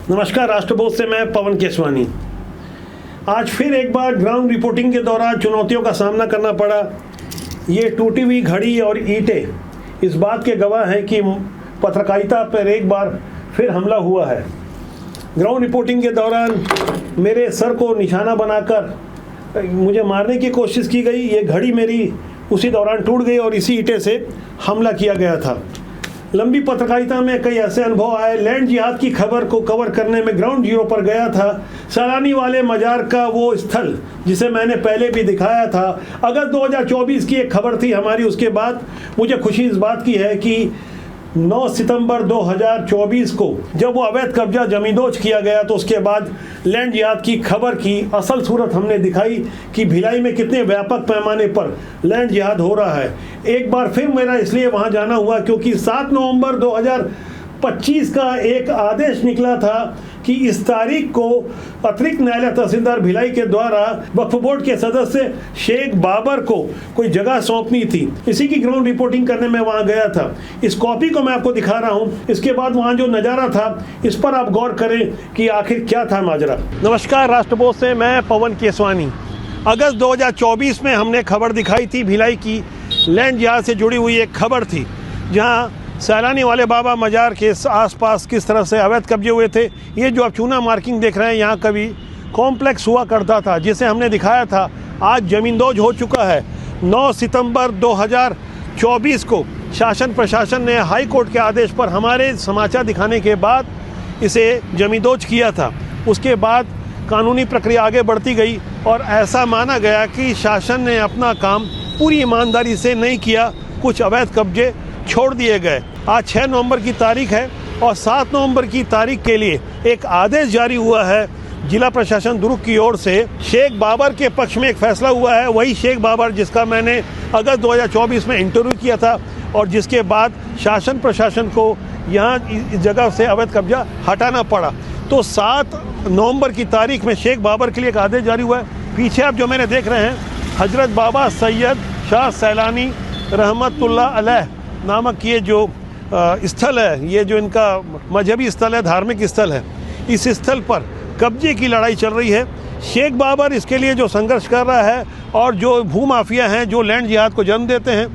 नमस्कार, राष्ट्रबोध से मैं पवन केसवानी। आज फिर एक बार ग्राउंड रिपोर्टिंग के दौरान चुनौतियों का सामना करना पड़ा। ये टूटी हुई घड़ी और ईंटें इस बात के गवाह हैं कि पत्रकारिता पर एक बार फिर हमला हुआ है। ग्राउंड रिपोर्टिंग के दौरान मेरे सर को निशाना बनाकर मुझे मारने की कोशिश की गई। ये घड़ी मेरी उसी दौरान टूट गई और इसी ईंटे से हमला किया गया था। लंबी पत्रकारिता में कई ऐसे अनुभव आए। लैंड जिहाद की खबर को कवर करने में ग्राउंड जीरो पर गया था। सैलानी वाले मजार का वो स्थल जिसे मैंने पहले भी दिखाया था। अगस्त 2024 की एक खबर थी हमारी। उसके बाद मुझे खुशी इस बात की है कि 9 सितंबर 2024 को जब वो अवैध कब्जा जमींदोज किया गया तो उसके बाद लैंड जिहाद की खबर की असल सूरत हमने दिखाई कि भिलाई में कितने व्यापक पैमाने पर लैंड जिहाद हो रहा है। एक बार फिर मेरा इसलिए वहां जाना हुआ क्योंकि 7 नवंबर 2025 का एक आदेश निकला था कि इस तारीख को अतिरिक्त न्यायालय तहसीलदार भिलाई के द्वारा वक्फ बोर्ड के सदस्य शेख बाबर को कोई जगह सौंपनी थी। इसी की ग्राउंड रिपोर्टिंग करने में वहां गया था। इस कॉपी को मैं आपको दिखा रहा हूं। इसके बाद वहां जो नज़ारा था इस पर आप गौर करें कि आखिर क्या था माजरा। नमस्कार, राष्ट्रबोध से मैं पवन केसवानी। अगस्त 2024 में हमने खबर दिखाई थी भिलाई की। लैंड जिहाद से जुड़ी हुई एक खबर थी जहाँ सैलानी वाले बाबा मजार के आसपास किस तरह से अवैध कब्जे हुए थे। ये जो आप चूना मार्किंग देख रहे हैं, यहाँ कभी कॉम्प्लेक्स हुआ करता था जिसे हमने दिखाया था। आज जमींदोज हो चुका है। 9 सितंबर 2024 को शासन प्रशासन ने हाई कोर्ट के आदेश पर हमारे समाचार दिखाने के बाद इसे जमींदोज किया था। उसके बाद कानूनी प्रक्रिया आगे बढ़ती गई और ऐसा माना गया कि शासन ने अपना काम पूरी ईमानदारी से नहीं किया। कुछ अवैध कब्जे छोड़ दिए गए। आज 6 नवंबर की तारीख है और 7 नवंबर की तारीख के लिए एक आदेश जारी हुआ है जिला प्रशासन दुर्ग की ओर से। शेख बाबर के पक्ष में एक फैसला हुआ है। वही शेख बाबर जिसका मैंने अगस्त 2024 में इंटरव्यू किया था और जिसके बाद शासन प्रशासन को यहाँ इस जगह से अवैध कब्जा हटाना पड़ा। तो 7 नवंबर की तारीख में शेख बाबर के लिए एक आदेश जारी हुआ है। पीछे आप जो मैंने देख रहे हैं, हजरत बाबा सैयद शाह सैलानी रहमतुल्लाह अलैह नामक ये जो स्थल है, ये जो इनका मजहबी स्थल है, धार्मिक स्थल है, इस स्थल पर कब्जे की लड़ाई चल रही है। शेख बाबर इसके लिए जो संघर्ष कर रहा है और जो भूमाफिया हैं जो लैंड जिहाद को जन्म देते हैं,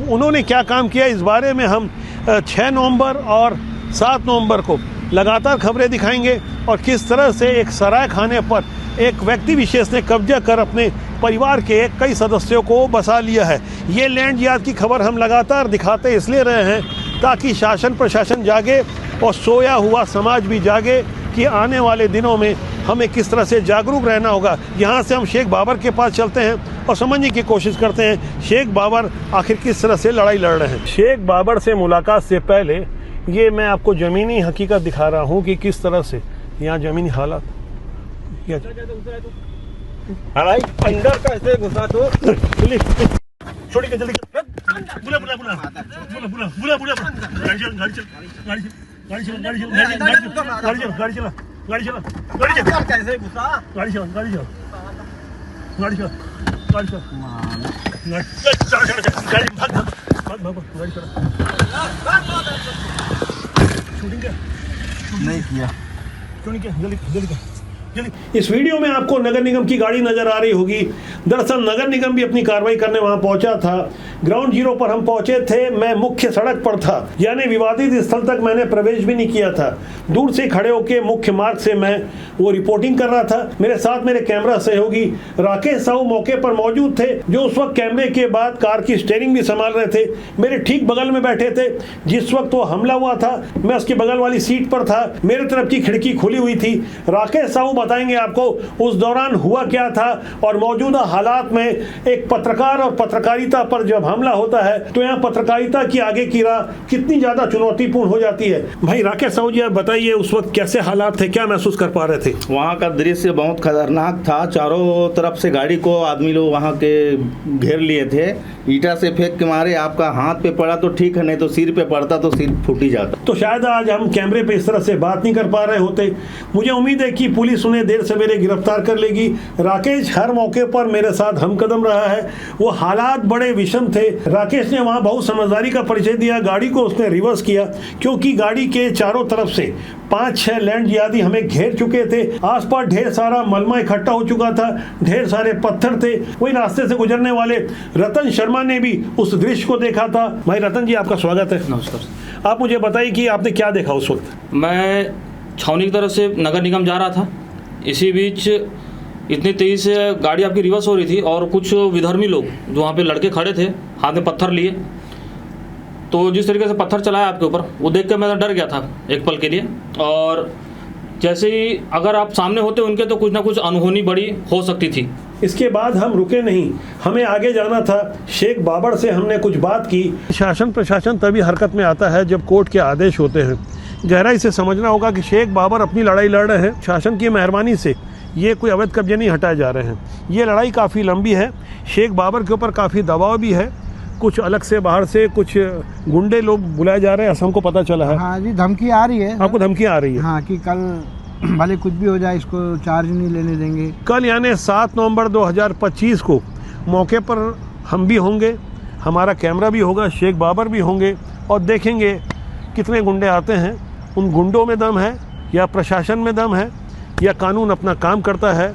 उन्होंने क्या काम किया इस बारे में हम 6 नवंबर और 7 नवंबर को लगातार खबरें दिखाएंगे और किस तरह से एक सराय खाने पर एक व्यक्ति विशेष ने कब्जा कर अपने परिवार के कई सदस्यों को बसा लिया है। ये लैंड जिहाद की खबर हम लगातार दिखाते इसलिए रहे हैं ताकि शासन प्रशासन जागे और सोया हुआ समाज भी जागे कि आने वाले दिनों में हमें किस तरह से जागरूक रहना होगा। यहाँ से हम शेख बाबर के पास चलते हैं और समझने की कोशिश करते हैं शेख बाबर आखिर किस तरह से लड़ाई लड़ रहे हैं। शेख बाबर से मुलाकात से पहले ये मैं आपको ज़मीनी हकीकत दिखा रहा हूँ कि किस तरह से यहाँ ज़मीनी हालात। अंदर कैसे घुसा तो छोड़ के जल्दी बुला बुला बुला बुला बुला बुला बुला गाड़ी चला गाड़ी चला गाड़ी चला गाड़ी चला गाड़ी चला गाड़ी चला गाड़ी चला गाड़ी चला कैसे घुसा गाड़ी चला गाड़ी चला गाड़ी चला गाड़ी चला गाड़ी भाग भाग भाग गाड़ी चला। शूटिंग क्या नहीं किया, क्यों नहीं किया? जल्दी जल्दी। इस वीडियो में आपको नगर निगम की गाड़ी नजर आ रही होगी। दरअसल नगर निगम भी अपनी कार्रवाई करने वहां पहुंचा था। ग्राउंड जीरो पर हम पहुंचे थे। मैं मुख्य सड़क पर था, यानी विवादित स्थल तक मैंने प्रवेश भी नहीं किया था। दूर से खड़े होकर मुख्य मार्ग से मैं वो रिपोर्टिंग कर रहा था। मेरे साथ मेरे कैमरा सहयोगी राकेश साहू मौके पर मौजूद थे, जो उस वक्त कैमरे के बाद कार की स्टीयरिंग भी संभाल रहे थे। मेरे ठीक बगल में बैठे थे। जिस वक्त वो हमला हुआ था मैं उसके बगल वाली सीट पर था। मेरे तरफ की खिड़की खुली हुई थी। राकेश साहू बताएंगे आपको उस दौरान हुआ क्या था और मौजूदा हालात में एक पत्रकार और पत्रकारिता पर जब हमला होता है तो यहाँ पत्रकारिता की आगे की राह कितनी ज्यादा चुनौतीपूर्ण हो जाती है। भाई राकेश साहू जी, आप बताइए उस वक्त कैसे हालात थे, क्या महसूस कर पा रहे थे? वहाँ का दृश्य बहुत खतरनाक था। चारों तरफ से गाड़ी को आदमी लोग वहाँ के घेर लिए थे। ईटा से फेंक के मारे। आपका हाथ पे पड़ा तो ठीक है, नहीं तो सिर पे पड़ता तो सिर फूट ही जाता। तो शायद आज हम कैमरे पे इस तरह से बात नहीं कर पा रहे होते। मुझे उम्मीद है कि पुलिस उन्हें देर सवेरे गिरफ्तार कर लेगी। राकेश हर मौके पर मेरे साथ हमकदम रहा है। वो हालात बड़े विषम थे। राकेश ने वहाँ बहुत समझदारी का परिचय दिया। गाड़ी को उसने रिवर्स किया क्योंकि गाड़ी के चारों तरफ से 5-6 लैंड जिहादी हमें घेर चुके थे। आसपास ढेर सारा मलमा इकट्ठा हो चुका था, ढेर सारे पत्थर थे। वही रास्ते से गुजरने वाले रतन शर्मा ने भी उस दृश्य को देखा था। भाई रतन जी, आपका स्वागत है। नमस्कार। आप मुझे बताइए कि आपने क्या देखा उस वक्त। मैं छावनी की तरफ से नगर निगम जा रहा था। इसी बीच इतनी तेज़ी से गाड़ी आपकी रिवर्स हो रही थी और कुछ विधर्मी लोग जो वहाँ पे लड़के खड़े थे, हाथ में पत्थर लिए, तो जिस तरीके से पत्थर चलाया आपके ऊपर, वो देख कर मैं डर गया था एक पल के लिए। और जैसे ही अगर आप सामने होते उनके तो कुछ ना कुछ अनहोनी बड़ी हो सकती थी। इसके बाद हम रुके नहीं, हमें आगे जाना था। शेख बाबर से हमने कुछ बात की। शासन प्रशासन तभी हरकत में आता है जब कोर्ट के आदेश होते हैं। गहराई से समझना होगा कि शेख बाबर अपनी लड़ाई लड़ रहे हैं। शासन की मेहरबानी से ये कोई अवैध कब्जे नहीं हटाए जा रहे हैं। ये लड़ाई काफ़ी लंबी है। शेख बाबर के ऊपर काफ़ी दबाव भी है। कुछ अलग से बाहर से कुछ गुंडे लोग बुलाए जा रहे हैं, ऐसा हमको पता चला है। हाँ जी, धमकी आ रही है। आपको धमकी आ रही है? हाँ, कि कल भले कुछ भी हो जाए इसको चार्ज नहीं लेने देंगे। कल यानी 7 नवंबर 2025 को मौके पर हम भी होंगे, हमारा कैमरा भी होगा, शेख बाबर भी होंगे और देखेंगे कितने गुंडे आते हैं। उन गुंडों में दम है या प्रशासन में दम है या कानून अपना काम करता है।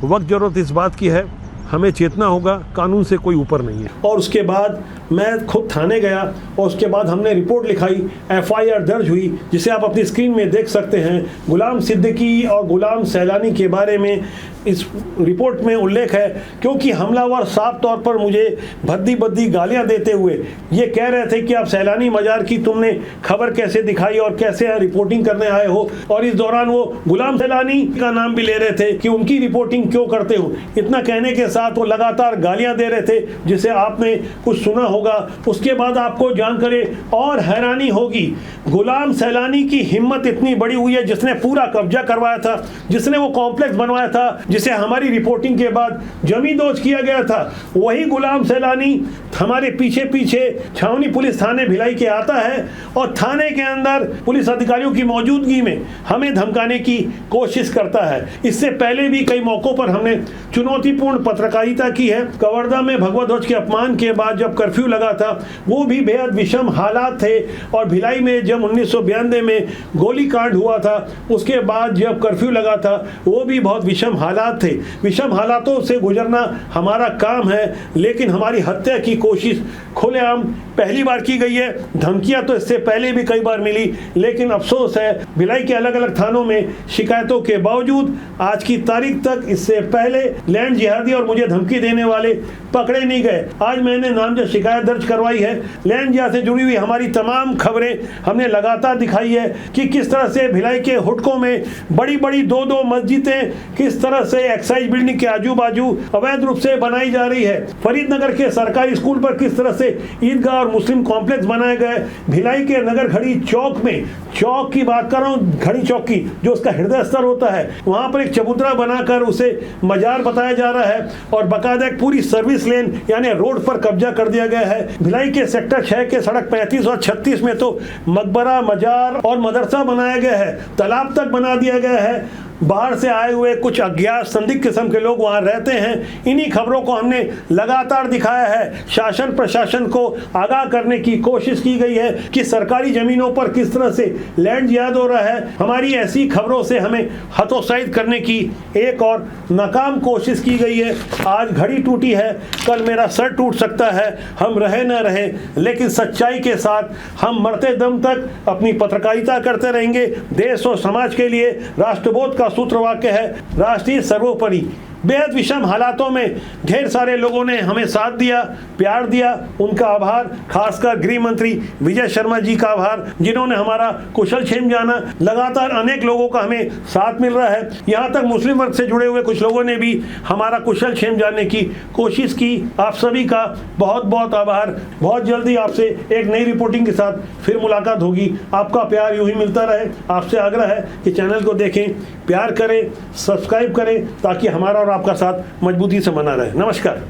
वक्त ज़रूरत इस बात की है, हमें चेतना होगा, कानून से कोई ऊपर नहीं है। और उसके बाद मैं खुद थाने गया और उसके बाद हमने रिपोर्ट लिखाई, FIR दर्ज हुई, जिसे आप अपनी स्क्रीन में देख सकते हैं। गुलाम सिद्दीकी और गुलाम सैलानी के बारे में इस रिपोर्ट में उल्लेख है, क्योंकि हमलावर साफ तौर पर मुझे भद्दी भद्दी गालियां देते हुए ये कह रहे थे कि आप सैलानी मजार की तुमने खबर कैसे दिखाई और कैसे रिपोर्टिंग करने आए हो। और इस दौरान वो गुलाम सैलानी का नाम भी ले रहे थे कि उनकी रिपोर्टिंग क्यों करते हो। इतना कहने के साथ वो लगातार गालियां दे रहे थे, जिसे आपने कुछ सुना होगा। उसके बाद आपको जानकर और हैरानी होगी, गुलाम सैलानी की हिम्मत इतनी बड़ी हुई है, जिसने पूरा कब्जा करवाया था, जिसने वो कॉम्प्लेक्स बनवाया था, जिसे हमारी रिपोर्टिंग के बाद जमींदोज किया गया था, वही गुलाम सैलानी हमारे पीछे पीछे छावनी पुलिस थाने भिलाई के आता है और थाने के अंदर पुलिस अधिकारियों की मौजूदगी में हमें धमकाने की कोशिश करता है। इससे पहले भी कई मौकों पर हमने चुनौतीपूर्ण पत्रकारिता की है। कवर्धा में भगवा ध्वज के अपमान के बाद जब कर्फ्यू लगा था, वो भी बेहद विषम हालात थे। और भिलाई में जब 1992 में गोली कांड हुआ था, उसके बाद जब कर्फ्यू लगा था, वो भी बहुत विषम हालात थे। विषम हालातों से गुजरना हमारा काम है, लेकिन हमारी हत्या की कोशिश खुलेआम पहली बार की गई है। धमकियां तो इससे पहले भी कई बार मिली, लेकिन अफसोस है भिलाई के अलग अलग थानों में शिकायतों के बावजूद आज की तारीख तक इससे पहले लैंड जिहादी और मुझे धमकी देने वाले पकड़े नहीं गए। आज मैंने नामजद शिकायत दर्ज करवाई है। लैंड जिहाद से जुड़ी हुई हमारी तमाम खबरें हमने लगातार दिखाई है कि किस तरह से भिलाई के हुडकों में बड़ी बड़ी 2-2 मस्जिदें किस तरह से एक्साइज बिल्डिंग के आजू बाजू अवैध रूप से बनाई जा रही है। फरीदनगर के सरकारी स्कूल पर किस तरह से ईदगाह और मुस्लिम कॉम्प्लेक्स बनाए गए। भिलाई के नगर घड़ी चौक में, चौक की बात कर रहा हूँ, घड़ी चौक की, जो उसका हृदय स्तर होता है, वहां पर एक चबूतरा बनाकर उसे मजार बताया जा रहा है और बाकायदा एक पूरी सर्विस लेन यानी रोड पर कब्जा कर दिया गया है। भिलाई के सेक्टर 6 के सड़क 35 और 36 में तो मकबरा, मजार और मदरसा बनाया गया है, तालाब तक बना दिया गया है। बाहर से आए हुए कुछ अज्ञात संदिग्ध किस्म के लोग वहां रहते हैं। इन्हीं खबरों को हमने लगातार दिखाया है। शासन प्रशासन को आगाह करने की कोशिश की गई है कि सरकारी जमीनों पर किस तरह से लैंड जिहाद हो रहा है। हमारी ऐसी खबरों से हमें हतोत्साहित करने की एक और नाकाम कोशिश की गई है। आज घड़ी टूटी है, कल मेरा सर टूट सकता है। हम रहे न रहे, लेकिन सच्चाई के साथ हम मरते दम तक अपनी पत्रकारिता करते रहेंगे। देश और समाज के लिए राष्ट्रबोध का सूत्र वाक्य है, राष्ट्रीय सर्वोपरि। बेहद विषम हालातों में ढेर सारे लोगों ने हमें साथ दिया, प्यार दिया, उनका आभार। खासकर गृह मंत्री विजय शर्मा जी का आभार, जिन्होंने हमारा कुशल क्षेम जाना। लगातार अनेक लोगों का हमें साथ मिल रहा है। यहाँ तक मुस्लिम वर्ग से जुड़े हुए कुछ लोगों ने भी हमारा कुशल क्षेम जानने की कोशिश की। आप सभी का बहुत बहुत आभार। बहुत जल्दी आपसे एक नई रिपोर्टिंग के साथ फिर मुलाकात होगी। आपका प्यार यूं ही मिलता रहे। आपसे आग्रह है कि चैनल को देखें, प्यार करें, सब्सक्राइब करें, ताकि हमारा और आपका साथ मजबूती से बना रहे। नमस्कार।